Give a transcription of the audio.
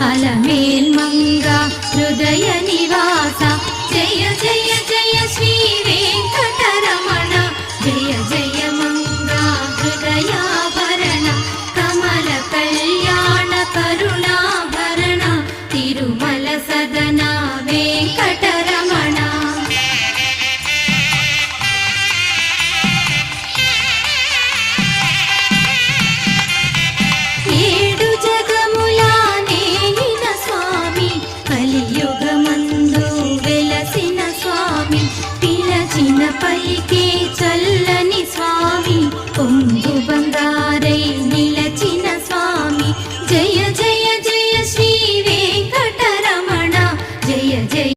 అలమేల్మంగ హృదయ నివాస జయ జయ జయ శ్రీ వెంకటరమణ జయ జయ మంగ హృదయాభరణ కమల కళ్యాణ కరుణాభరణ తిరుమల సదన వెంకటరమణ. ఏడు జగముల నేలిన స్వామి కలియుగమందు వెలసిన స్వామి పిలచిన పలికే చల్లని స్వామి పొంగు